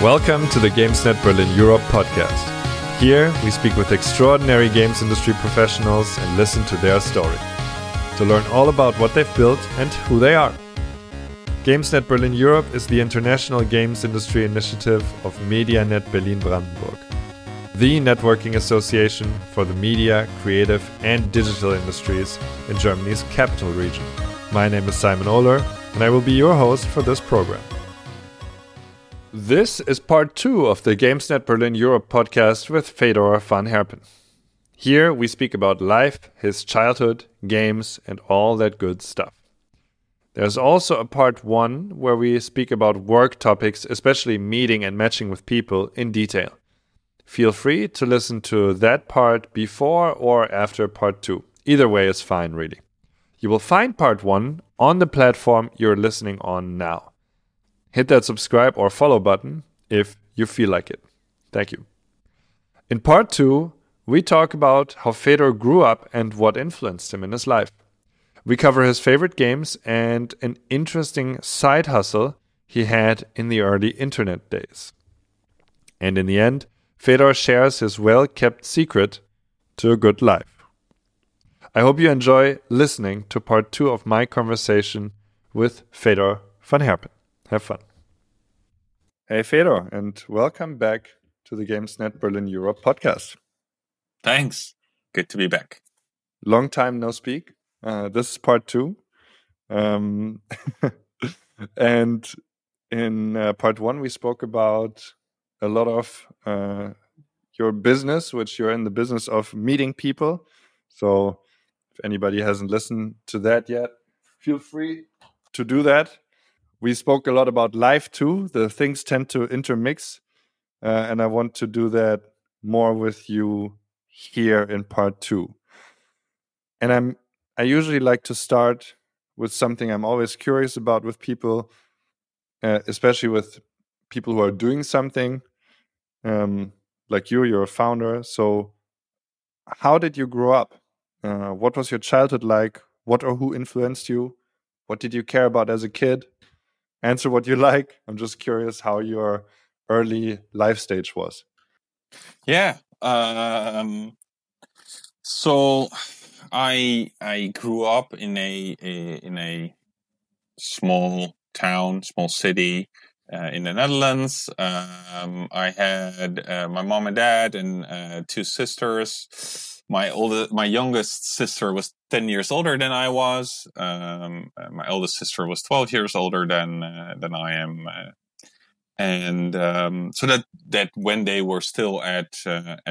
Welcome to the GamesNet Berlin Europe podcast. Here, we speak with extraordinary games industry professionals and listen to their story, to learn all about what they've built and who they are. GamesNet Berlin Europe is the international games industry initiative of MediaNet Berlin-Brandenburg, the networking association for the media, creative and digital industries in Germany's capital region. My name is Simon Ohler, and I will be your host for this program. This is part 2 of the GamesNet Berlin Europe podcast with Fedor van Herpen. Here we speak about life, his childhood, games, and all that good stuff. There's also a part 1 where we speak about work topics, especially meeting and matching with people in detail. Feel free to listen to that part before or after part 2. Either way is fine, really. You will find part 1 on the platform you're listening on now. Hit that subscribe or follow button if you feel like it. Thank you. In part 2, we talk about how Fedor grew up and what influenced him in his life. We cover his favorite games and an interesting side hustle he had in the early internet days. And in the end, Fedor shares his well-kept secret to a good life. I hope you enjoy listening to part 2 of my conversation with Fedor van Herpen. Have fun. Hey, Fedor, and welcome back to the GamesNet Berlin Europe podcast. Thanks. Good to be back. Long time no speak. This is part 2. And in part 1, we spoke about a lot of your business, which you're in the business of meeting people. So if anybody hasn't listened to that yet, feel free to do that. We spoke a lot about life too. The things tend to intermix. And I want to do that more with you here in part 2. And I usually like to start with something I'm always curious about with people, especially with people who are doing something. Like you're a founder. So how did you grow up? What was your childhood like? What or who influenced you? What did you care about as a kid? Answer what you like. I'm just curious how your early life stage was. Yeah. So I grew up in a small town, small city in the Netherlands. I had my mom and dad and 2 sisters. My youngest sister was 10 years older than I was. My oldest sister was 12 years older than I am. So that when they were still at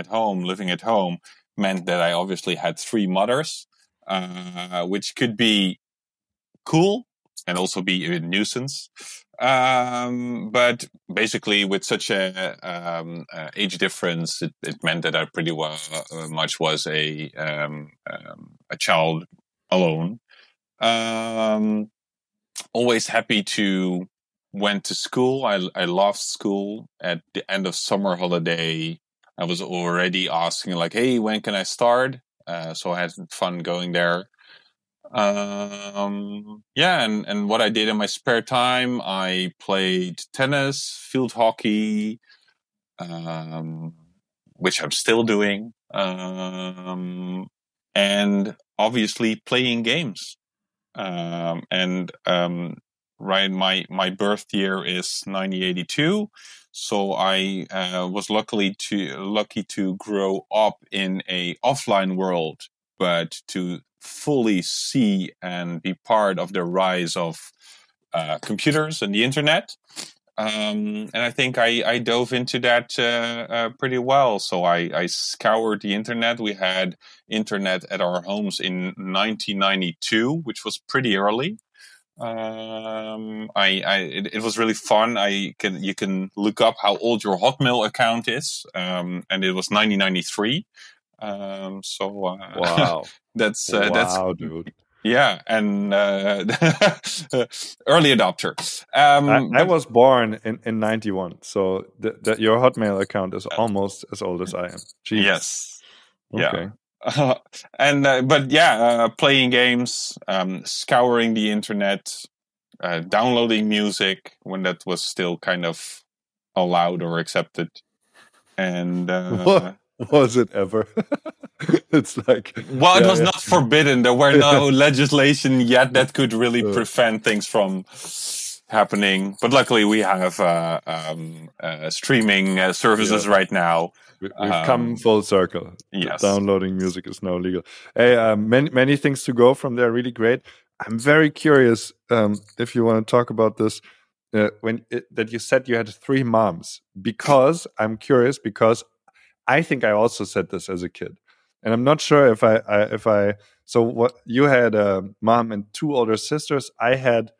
home, living at home, meant that I obviously had 3 mothers, which could be cool and also be a nuisance. But basically, with such a age difference, it meant that I pretty much was a child alone. Always happy to went to school. I loved school. At the end of summer holiday, I was already asking like, "Hey, when can I start?" So I had fun going there. And what I did in my spare time, I played tennis, field hockey, which I'm still doing, and obviously playing games. Right, my birth year is 1982, so I was lucky to grow up in a offline world, but to fully see and be part of the rise of computers and the internet. And I think I dove into that pretty well. So I scoured the internet. We had internet at our homes in 1992, which was pretty early. It was really fun. You can look up how old your Hotmail account is, and it was 1993. Wow, that's dude. Yeah, and early adopter. I was born in 91, so that your Hotmail account is almost as old as I am. Jeez. Yes. Okay. Yeah. Playing games, scouring the internet, downloading music when that was still kind of allowed or accepted. And was it ever? It's like, well, it was not forbidden. There were no legislation yet that could really prevent things from happening. But luckily, we have streaming services right now. We've come full circle. Yes, downloading music is now legal. Hey, many things to go from there. Really great. I'm very curious if you want to talk about this. That you said you had 3 moms, because I'm curious, because I think I also said this as a kid, and I'm not sure if I. So what, you had a mom and 2 older sisters. I had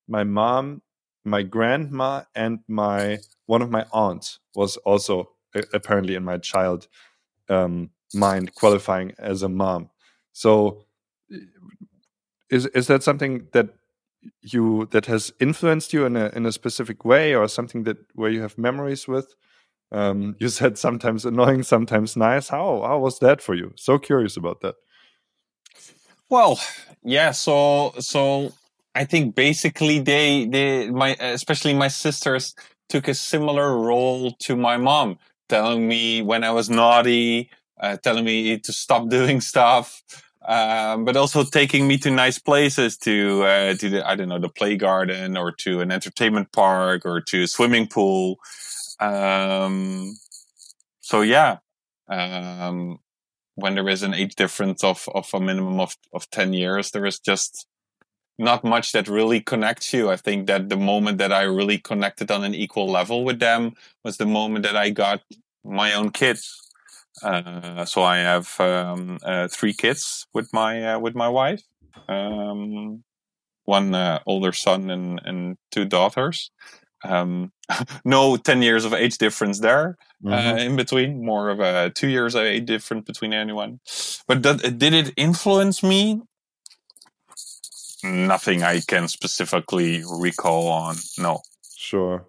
my mom, my grandma, and one of my aunts was also apparently in my child mind qualifying as a mom. So is that something that has influenced you in a specific way, or something that where you have memories with? You said sometimes annoying, sometimes nice. How was that for you? So curious about that. Well, yeah. So I think basically especially my sisters took a similar role to my mom, telling me when I was naughty, telling me to stop doing stuff, but also taking me to nice places, to the, I don't know, the play garden, or to an entertainment park, or to a swimming pool. So yeah, when there is an age difference of a minimum of 10 years, there is just not much that really connects you. I think that the moment that I really connected on an equal level with them was the moment that I got my own kids. So I have 3 kids with my wife, one older son and 2 daughters. No 10 years of age difference there in between, more of a 2 years of age difference between anyone. But did it influence me? Nothing I can specifically recall on. No. Sure.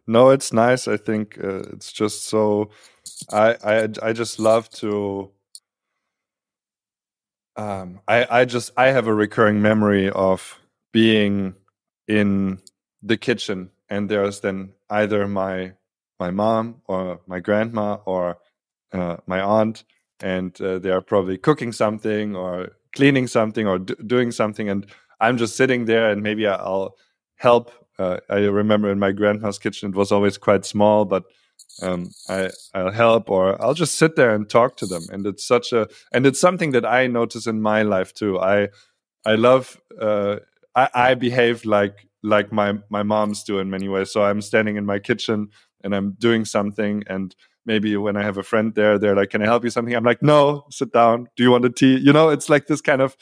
No, it's nice. I think it's just so. I just love to. I have a recurring memory of being in the kitchen, and there's then either my mom or my grandma or my aunt, and they are probably cooking something or cleaning something or doing something, and I'm just sitting there, and maybe I'll help. I remember in my grandma's kitchen, it was always quite small, but I'll help, or I'll just sit there and talk to them. And it's something that I notice in my life too. I love, I behave like my moms do in many ways. So I'm standing in my kitchen and I'm doing something, and maybe when I have a friend there, they're like, "Can I help you something?" I'm like, "No, sit down. Do you want a tea?" It's like this kind of,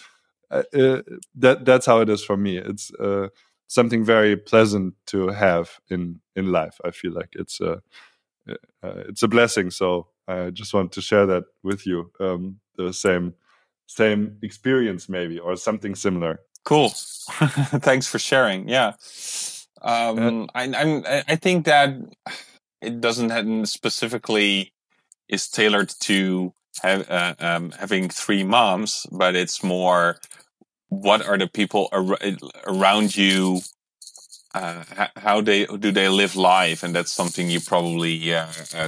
that's how it is for me. It's something very pleasant to have in life. I feel like it's a blessing. So I just want to share that with you. The same experience, maybe, or something similar. Cool. Thanks for sharing. Yeah. I think that it doesn't specifically is tailored to having 3 moms, but it's more, what are the people around you? How do they live life? And that's something you probably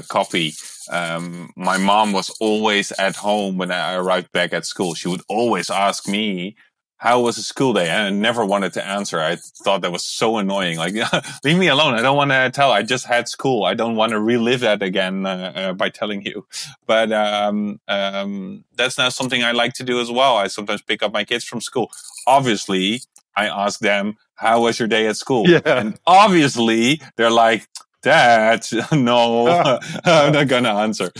copy. My mom was always at home when I arrived back at school. She would always ask me, "How was the school day?" And I never wanted to answer. I thought that was so annoying. Like, leave me alone. I don't want to tell. I just had school. I don't want to relive that again by telling you. But that's not something I like to do as well. I sometimes pick up my kids from school. Obviously, I ask them, "How was your day at school?" Yeah. And obviously, they're like, "Dad, no, I'm not gonna answer."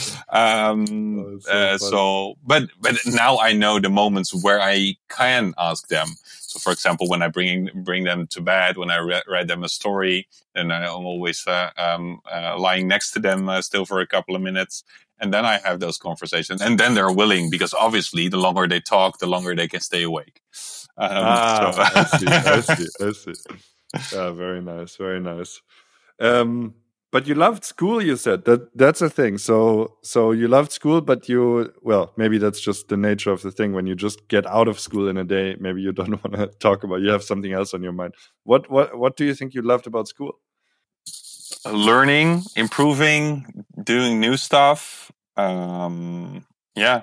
But now I know the moments where I can ask them. So, for example, when I bring them to bed, when I read them a story, then I'm always lying next to them still for a couple of minutes. And then I have those conversations. And then they're willing, because obviously the longer they talk, the longer they can stay awake. I see. Very nice, very nice. But you loved school, you said. That's a thing. So you loved school, but maybe that's just the nature of the thing. When you just get out of school in a day, maybe you don't want to talk about, you have something else on your mind. What do you think you loved about school? learning, improving, doing new stuff. Yeah.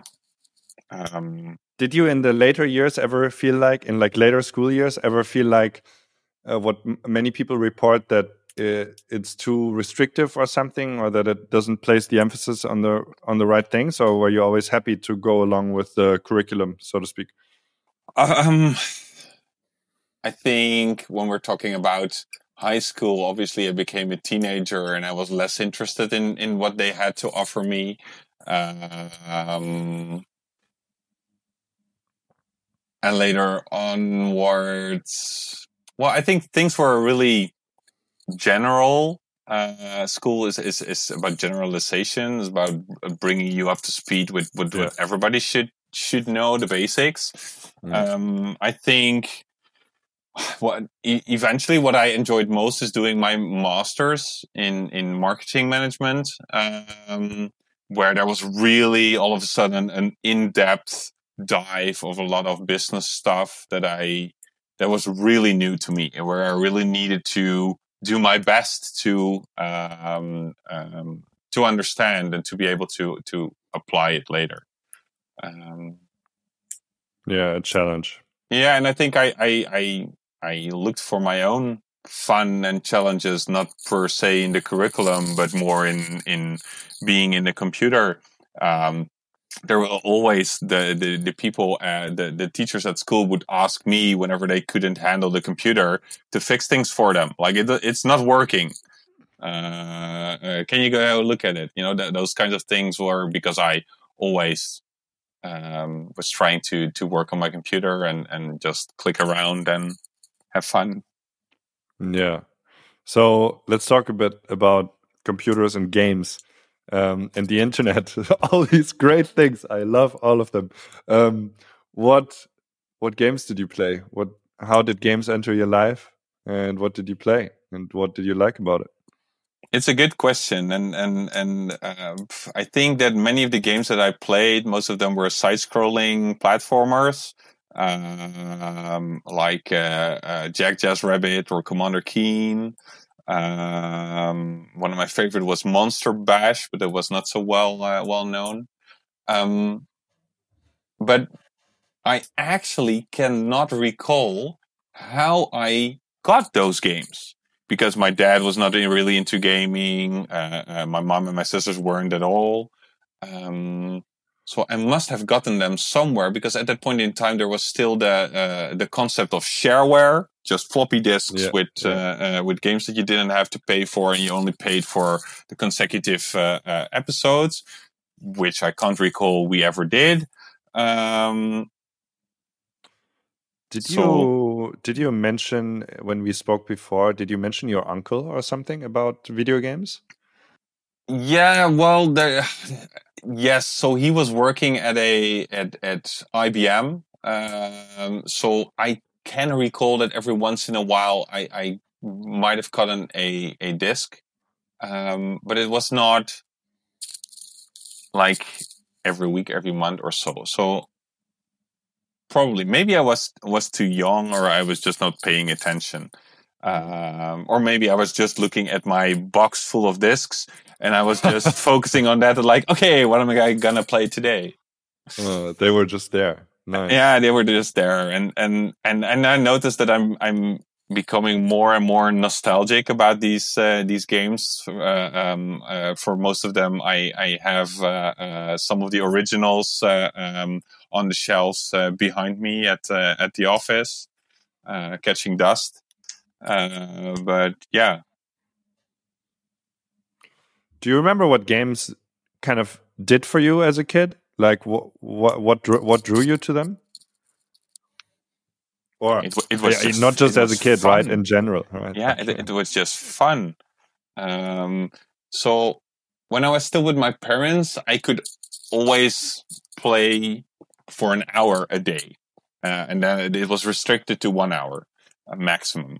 Did you in the later years ever feel like, in like later school years, ever feel like what many people report, that it's too restrictive or something, or that it doesn't place the emphasis on the right things? Or were you always happy to go along with the curriculum, so to speak? I think when we're talking about high school, obviously I became a teenager and I was less interested in what they had to offer me. And later onwards, well, I think things were really general. School is about generalization, is about bringing you up to speed with what everybody should know, the basics. I think eventually what I enjoyed most is doing my master's in marketing management, where there was really all of a sudden an in-depth dive of a lot of business stuff that was really new to me, and where I really needed to do my best to understand and to be able to apply it later. A challenge. Yeah, and I think I looked for my own fun and challenges, not per se in the curriculum, but more in being in the computer. There were always the people, the teachers at school would ask me whenever they couldn't handle the computer to fix things for them. Like it's not working. Can you go look at it? You know, those kinds of things were because I always was trying to work on my computer and just click around and have fun. Yeah. So let's talk a bit about computers and games, and the internet. All these great things. I love all of them. What games did you play? How did games enter your life? And what did you play? And what did you like about it? It's a good question, and I think that many of the games that I played, most of them were side-scrolling platformers, like Jack Jazz Rabbit or Commander Keen. One of my favorite was Monster Bash, but it was not so well known. But I actually cannot recall how I got those games, because my dad was not really into gaming. My mom and my sisters weren't at all. So I must have gotten them somewhere, because at that point in time there was still the concept of shareware, just floppy disks with games that you didn't have to pay for, and you only paid for the consecutive episodes, which I can't recall we ever did. Did you mention, when we spoke before, did you mention your uncle or something about video games? Yeah, well, yes. So he was working at IBM. So I can recall that every once in a while I might have gotten a disc, but it was not like every week, every month or so. So probably, maybe I was too young, or I was just not paying attention. Or maybe I was just looking at my box full of discs and I was just focusing on that. Like, okay, what am I gonna play today? They were just there. Nice. Yeah, they were just there, and I noticed that I'm becoming more and more nostalgic about these games. For most of them, I have some of the originals on the shelves behind me at the office, catching dust. But yeah. Do you remember what games kind of did for you as a kid? Like what drew you to them? Or it was just, not just as a kid, fun. right? In general, right? Yeah, it was just fun. So when I was still with my parents, I could always play for an hour a day, and then it was restricted to 1 hour maximum.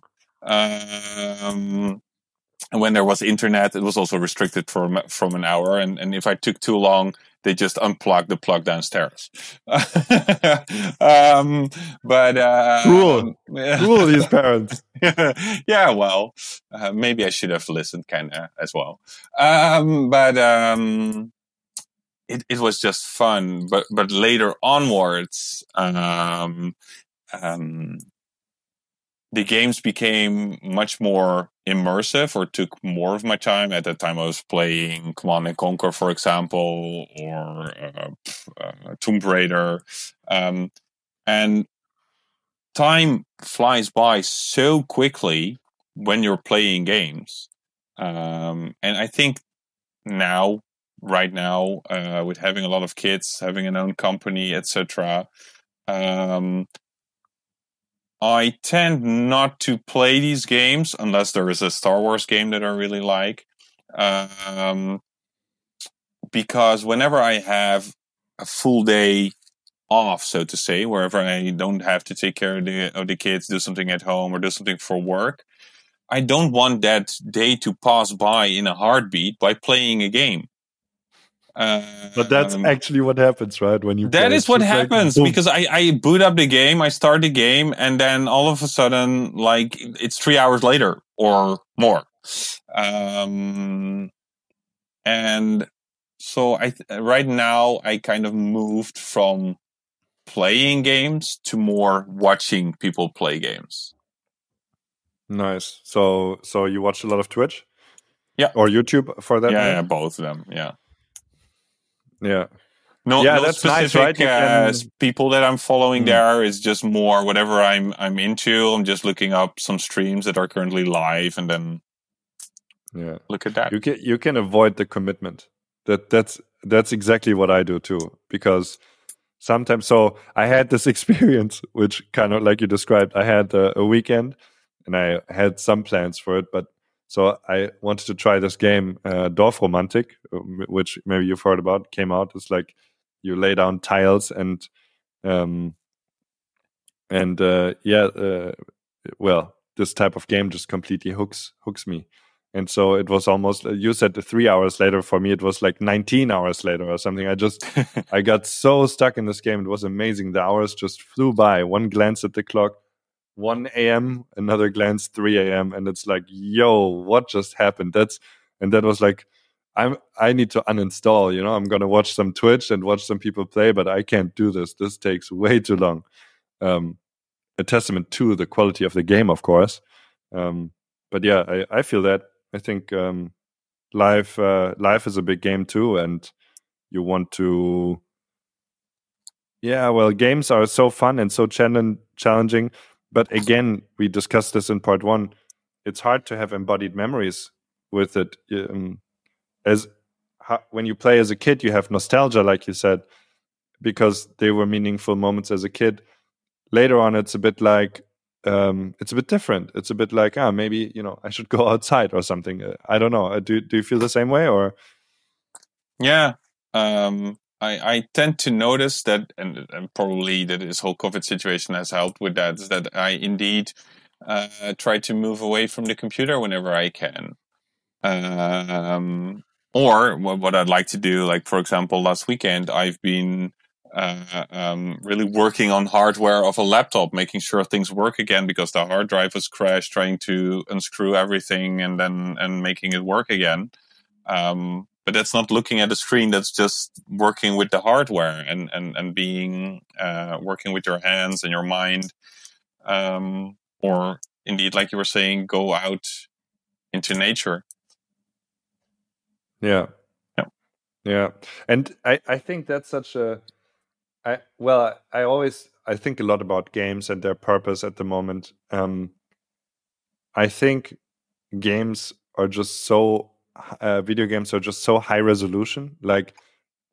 And when there was internet, it was also restricted from an hour. And if I took too long, they just unplugged the plug downstairs. But Cruel, cruel these parents. yeah, well, maybe I should have listened kind of as well. But it was just fun. But later onwards, the games became much more immersive, or took more of my time. At that time, I was playing Command and Conquer, for example, or Tomb Raider. And time flies by so quickly when you're playing games. And I think right now, with having a lot of kids, having an own company, etc., I tend not to play these games unless there is a Star Wars game that I really like. Because whenever I have a full day off, so to say, wherever I don't have to take care of the kids, do something at home, or do something for work, I don't want that day to pass by in a heartbeat by playing a game. But that's actually what happens, right? When you that play, is what happens, like, because I boot up the game, I start the game, and then all of a sudden, like, it's 3 hours later or more. And so right now I kind of moved from playing games to more watching people play games. Nice. So you watch a lot of Twitch? Yeah. Or YouTube, for that matter? Yeah, both of them. Yeah. Yeah. No, that's specific, nice, right? people that I'm following there. Is just more whatever I'm into. I'm just looking up some streams that are currently live, and then look at that. You can avoid the commitment. That's exactly what I do too. Because sometimes, so I had this experience, which kind of like you described. I had a weekend, and I had some plans for it, but so I wanted to try this game, Dorfromantik, which maybe you've heard about. Came out. It's like you lay down tiles and well, this type of game just completely hooks me. And so it was almost, you said 3 hours later. For me, it was like 19 hours later or something. I got so stuck in this game. It was amazing. The hours just flew by. One glance at the clock, 1 a.m., another glance, 3 a.m. And it's like, yo, what just happened? That was like, I need to uninstall, I'm going to watch some Twitch and watch some people play, but I can't do this. This takes way too long. A testament to the quality of the game, of course. But yeah, I feel that. I think life is a big game too, and you want to. Yeah, well, games are so fun and so challenging. But again, we discussed this in part 1. It's hard to have embodied memories with it. When you play as a kid, you have nostalgia, like you said, because they were meaningful moments as a kid. Later on, it's a bit like, it's a bit different. It's a bit like, maybe, I should go outside or something. I don't know. Do you feel the same way, or? Yeah. I tend to notice that, and probably that this whole COVID situation has helped with that, is that I indeed try to move away from the computer whenever I can. Or what I'd like to do, like, for example, last weekend, I've been really working on hardware of a laptop, making sure things work again, because the hard drive was crashed, trying to unscrew everything and making it work again. But that's not looking at the screen. That's just working with the hardware and being working with your hands and your mind. Or indeed, like you were saying, go out into nature. Yeah. And I think that's such a... I think a lot about games and their purpose at the moment. I think games are just so... video games are just so high resolution. Like,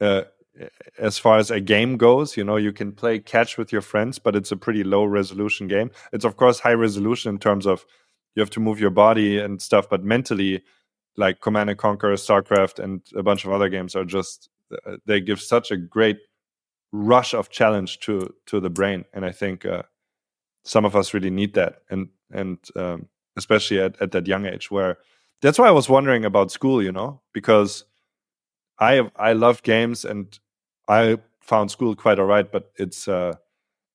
as far as a game goes, you can play catch with your friends, but it's a pretty low resolution game. It's, of course, high resolution in terms of you have to move your body and stuff, but mentally, like Command and Conquer, StarCraft, and a bunch of other games are just... they give such a great rush of challenge to the brain, and I think some of us really need that, and especially at that young age, where That's why I was wondering about school, because I loved games and I found school quite all right, but it's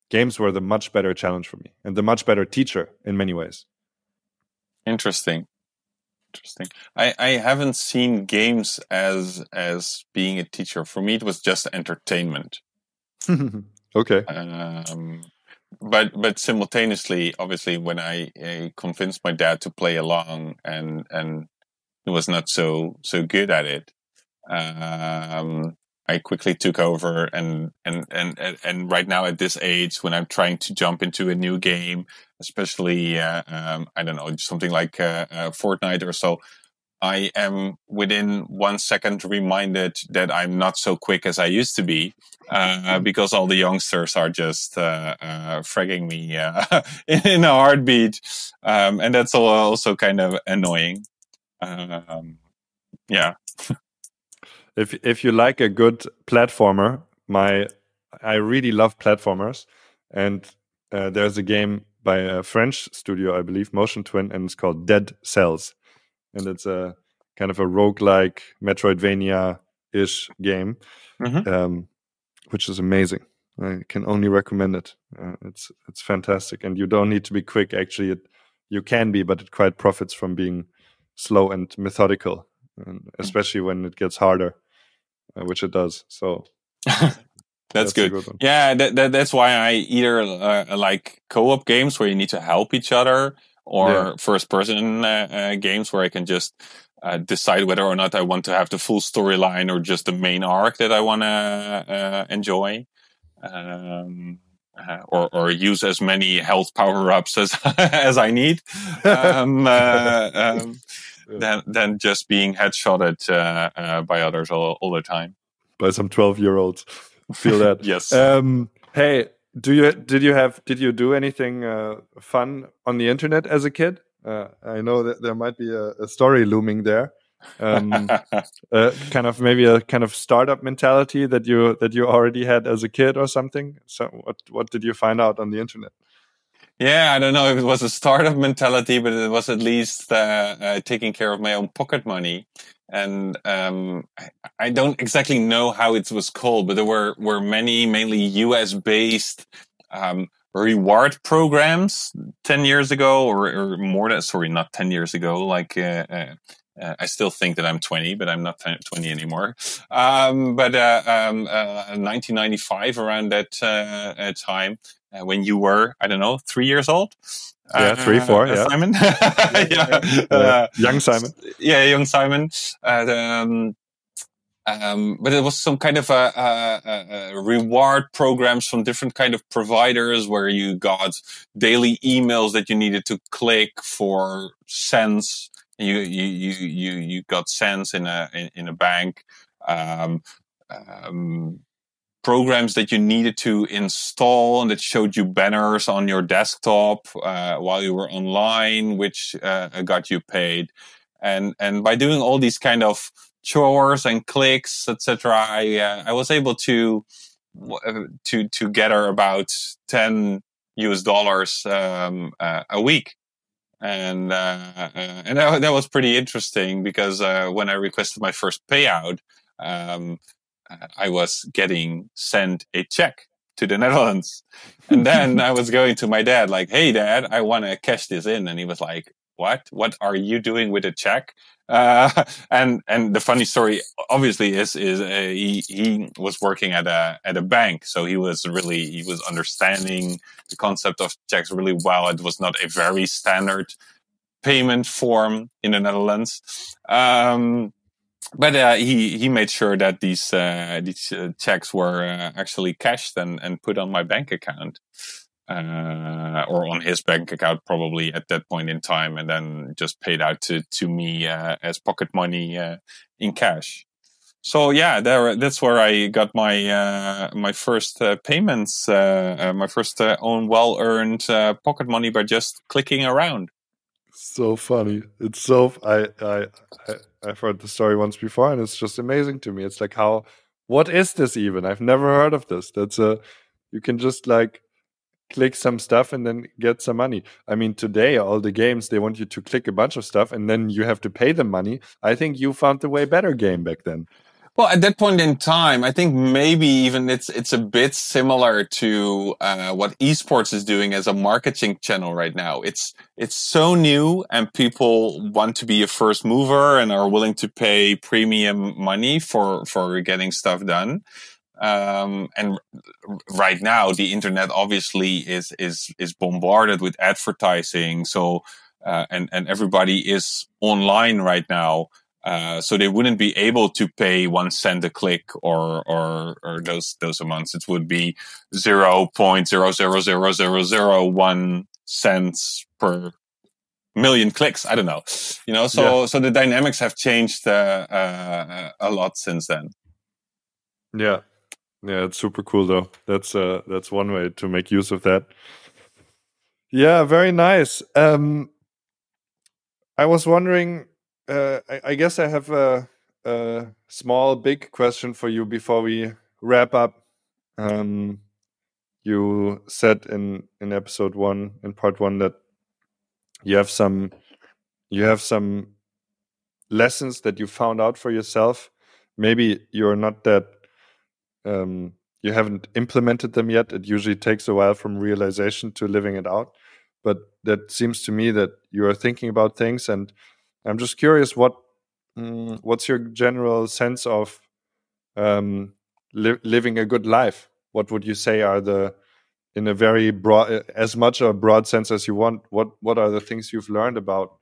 games were the much better challenge for me and the much better teacher in many ways. Interesting. I haven't seen games as being a teacher. For me, it was just entertainment. Okay. But simultaneously, obviously, when I convinced my dad to play along, and he was not so good at it, I quickly took over. And right now at this age, when I'm trying to jump into a new game, especially I don't know, something like Fortnite or so, I am within 1 second reminded that I'm not so quick as I used to be, because all the youngsters are just fragging me in a heartbeat, and that's also kind of annoying. Yeah. If you like a good platformer, I really love platformers, and there's a game by a French studio, I believe, Motion Twin, and it's called Dead Cells. And it's a kind of a roguelike Metroidvania-ish game, which is amazing. I can only recommend it. It's fantastic, and you don't need to be quick. Actually, you can be, but it quite profits from being slow and methodical, and especially when it gets harder, which it does. So that's good. Yeah, that's why I either like co-op games where you need to help each other, or first-person games where I can just decide whether or not I want to have the full storyline or just the main arc that I want to enjoy, or use as many health power-ups as I need, than just being headshotted by others all the time. By some 12-year-olds. Feel that. Yes. Hey, did you do anything fun on the internet as a kid? I know that there might be a story looming there. Kind of maybe a kind of startup mentality that you already had as a kid or something. So what did you find out on the internet? Yeah, I don't know if it was a startup mentality, but it was at least taking care of my own pocket money. And I don't exactly know how it was called, but there were many, mainly US based reward programs 10 years ago, or more than, sorry, not 10 years ago. Like, I still think that I'm 20, but I'm not 20 anymore. But 1995, around that time, when you were, I don't know, 3 years old. Yeah, 3, 4, yeah. Simon. Young Simon. Yeah, young Simon. But it was some kind of a reward programs from different kind of providers where you got daily emails that you needed to click for cents. You got cents in a bank. Programs that you needed to install and that showed you banners on your desktop while you were online, which got you paid. And by doing all these kind of chores and clicks, etc., I was able to gather about $10 a week. And that was pretty interesting, because when I requested my first payout, I was getting sent a check to the Netherlands. And then I was going to my dad like, "Hey dad, I want to cash this in." And he was like, what are you doing with a check? And the funny story obviously is he was working at a bank. So he was understanding the concept of checks really well. It was not a very standard payment form in the Netherlands. But he made sure that these checks were actually cashed and put on my bank account, or on his bank account probably at that point in time, and then just paid out to me as pocket money in cash. So yeah, that's where I got my first payments, my first own well-earned pocket money by just clicking around. So funny. It's so I've heard the story once before, and it's just amazing to me. It's like, what is this even? I've never heard of this. You can just like click some stuff and then get some money. I mean, today, all the games, they want you to click a bunch of stuff and then you have to pay them money. I think you found the way better game back then. Well, at that point in time, I think maybe even it's a bit similar to what esports is doing as a marketing channel right now. It's so new, and people want to be a first mover and are willing to pay premium money for getting stuff done. And right now, the internet obviously is bombarded with advertising. So and everybody is online right now. So they wouldn't be able to pay 1 cent a click or those amounts. It would be 0.0000001 cents per million clicks. I don't know, So the dynamics have changed a lot since then. Yeah, it's super cool though. That's one way to make use of that. Yeah, very nice. I was wondering. I guess I have a small, big question for you before we wrap up. You said in episode 1, in part 1, that you have some lessons that you found out for yourself. Maybe you're not that you haven't implemented them yet. It usually takes a while from realization to living it out. But that seems to me that you are thinking about things, and I'm just curious, what's your general sense of living a good life? What would you say are in a very broad, as much a broad sense as you want, what are the things you've learned about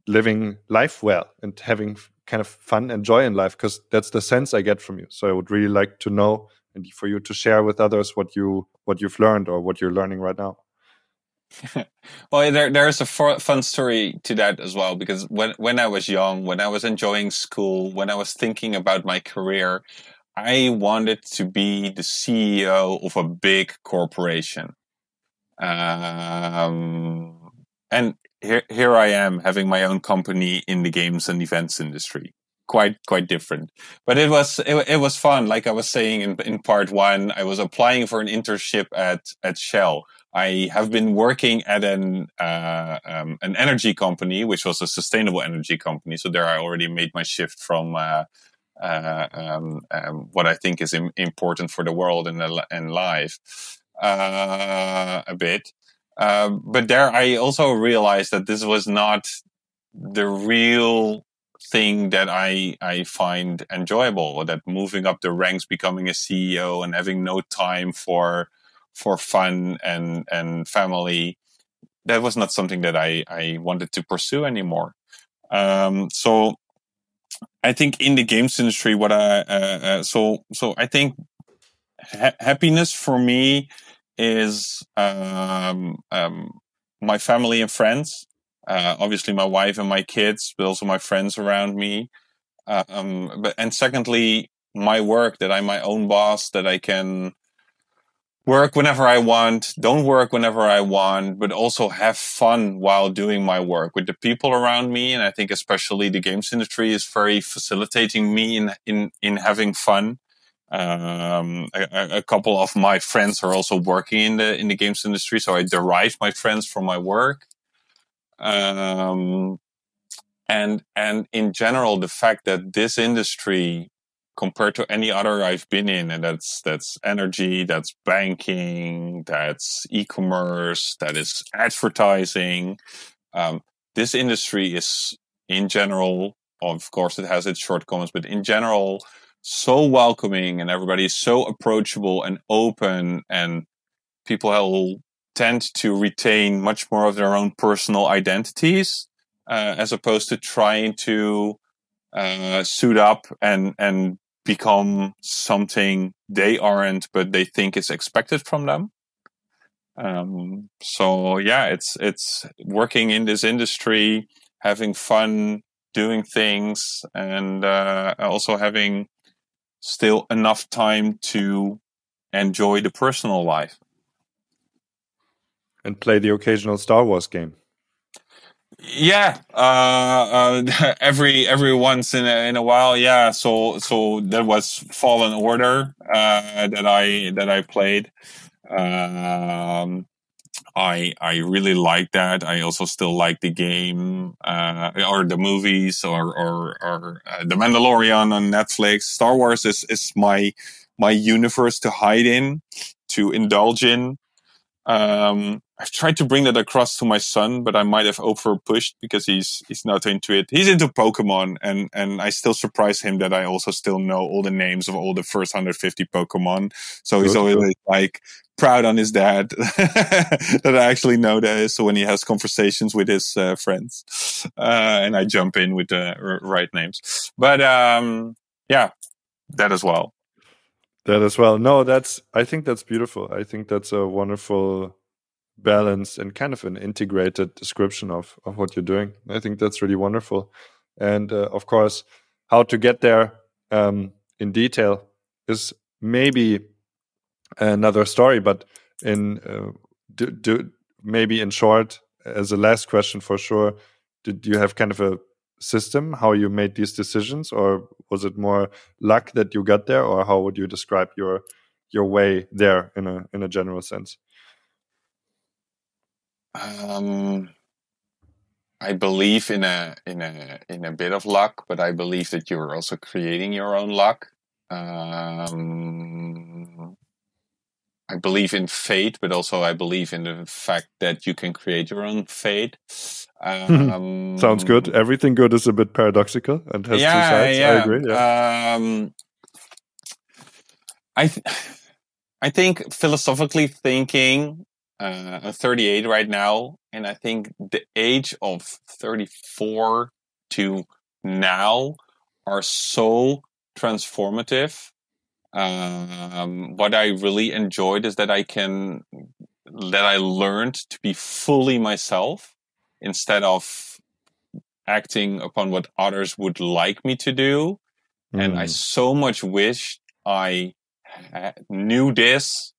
living life well and having kind of fun and joy in life? Because that's the sense I get from you. So I would really like to know, and for you to share with others what you've learned or what you're learning right now. Well, there's a fun story to that as well, because when I was young, when I was enjoying school, when I was thinking about my career, I wanted to be the CEO of a big corporation. And here I am having my own company in the games and events industry. Quite different, but it was fun. Like I was saying in part 1, I was applying for an internship at Shell. I have been working at an energy company, which was a sustainable energy company. So there I already made my shift from what I think is important for the world and life a bit. But there I also realized that this was not the real thing that I find enjoyable, that moving up the ranks, becoming a CEO and having no time for fun and family, that was not something that I wanted to pursue anymore. So I think in the games industry, what so I think happiness for me is my family and friends. Obviously my wife and my kids, but also my friends around me. And secondly, my work, that I'm my own boss, that I can work whenever I want, don't work whenever I want, but also have fun while doing my work with the people around me. And I think especially the games industry is very facilitating me in having fun. A couple of my friends are also working in the games industry, so I derive my friends from my work. And in general, the fact that this industry, compared to any other I've been in, and that's energy, that's banking, that's e-commerce, that is advertising, this industry is, in general, of course it has its shortcomings, but in general, so welcoming, and everybody is so approachable and open, and people tend to retain much more of their own personal identities, as opposed to trying to suit up and become something they aren't, but they think is expected from them. So yeah, it's working in this industry, having fun, doing things, and also having still enough time to enjoy the personal life. And play the occasional Star Wars game. Yeah, every once in a while, yeah. So that was Fallen Order that I played. I really like that. I also still like the game, or the movies, or The Mandalorian on Netflix. Star Wars is my universe to hide in, to indulge in. I've tried to bring that across to my son, but I might have over pushed because he's not into it. He's into Pokemon, and I still surprise him that I also still know all the names of all the first 150 Pokemon. So he's always like proud on his dad that I actually know this. So when he has conversations with his friends, and I jump in with the right names. But yeah, that as well. That as well. No, I think that's beautiful. I think that's a wonderful balance and kind of an integrated description of what you're doing. I think that's really wonderful. And of course, how to get there in detail is maybe another story, but maybe in short, as a last question for sure, did you have kind of a system how you made these decisions, or was it more luck that you got there, or how would you describe your way there in a general sense? I believe in a bit of luck, but I believe that you're also creating your own luck. I believe in fate, but also I believe in the fact that you can create your own fate. Sounds good. Everything good is a bit paradoxical and has two sides. Yeah. I agree. Yeah. I think philosophically thinking, I'm 38 right now, and I think the age of 34 to now are so transformative. What I really enjoyed is that I learned to be fully myself instead of acting upon what others would like me to do. And I so much wish I knew this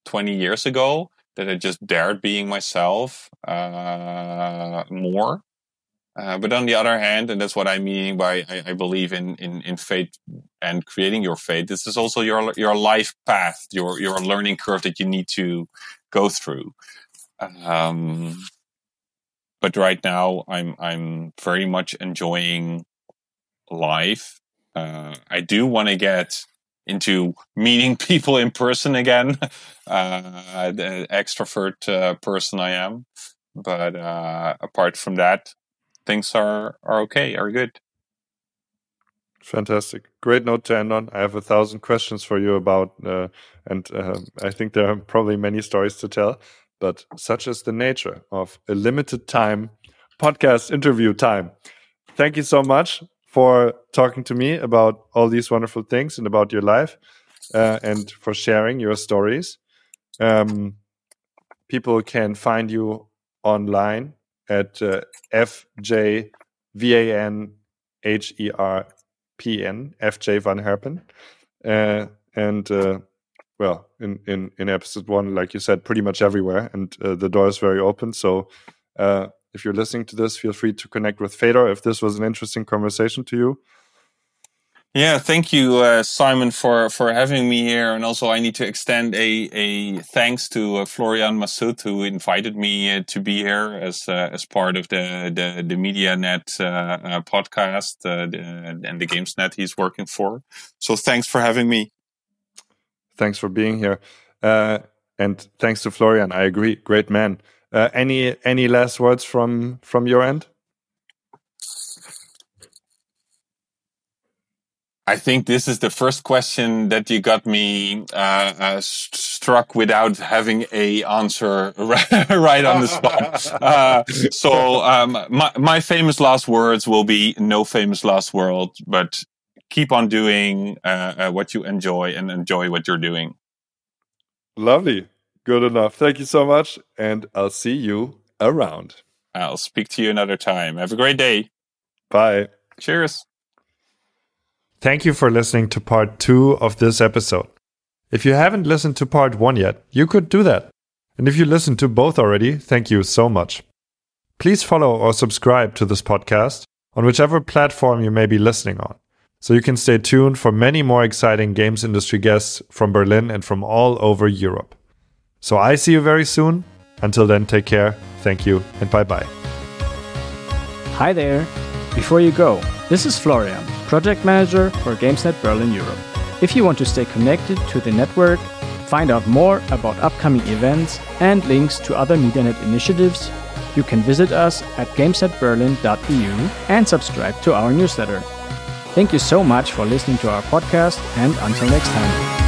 20 years ago, that I just dared being myself more. But on the other hand, and that's what I mean by I believe in fate and creating your fate. This is also your life path, your learning curve that you need to go through. But right now, I'm very much enjoying life. I do want to get into meeting people in person again, the extrovert person I am. But apart from that, things are okay, are good. Fantastic. Great note to end on. I have 1,000 questions for you about, and I think there are probably many stories to tell, but such is the nature of a limited time podcast interview time. Thank you so much for talking to me about all these wonderful things and about your life, and for sharing your stories. People can find you online at FJ Van Herpen. Well, in episode 1, like you said, pretty much everywhere, and the door is very open. So if you're listening to this, feel free to connect with Fedor if this was an interesting conversation to you. Yeah, thank you, Simon, for having me here. And also, I need to extend a thanks to Florian Massoud, who invited me to be here as part of the MediaNet podcast and the GamesNet he's working for. So thanks for having me. Thanks for being here, and thanks to Florian. I agree, great man. Any last words from your end? I think this is the first question that you got me struck without having a answer right on the spot. So my famous last words will be no famous last word, but keep on doing what you enjoy and enjoy what you're doing. Lovely. Good enough. Thank you so much, and I'll see you around. I'll speak to you another time. Have a great day. Bye. Cheers. Thank you for listening to part 2 of this episode. If you haven't listened to part 1 yet, you could do that. And if you listened to both already, thank you so much. Please follow or subscribe to this podcast on whichever platform you may be listening on, so you can stay tuned for many more exciting games industry guests from Berlin and from all over Europe. So I see you very soon. Until then, take care. Thank you and bye-bye. Hi there. Before you go, this is Florian, Project Manager for GamesNet Berlin Europe. If you want to stay connected to the network, find out more about upcoming events and links to other MediaNet initiatives, you can visit us at gamesnetberlin.eu and subscribe to our newsletter. Thank you so much for listening to our podcast, and until next time.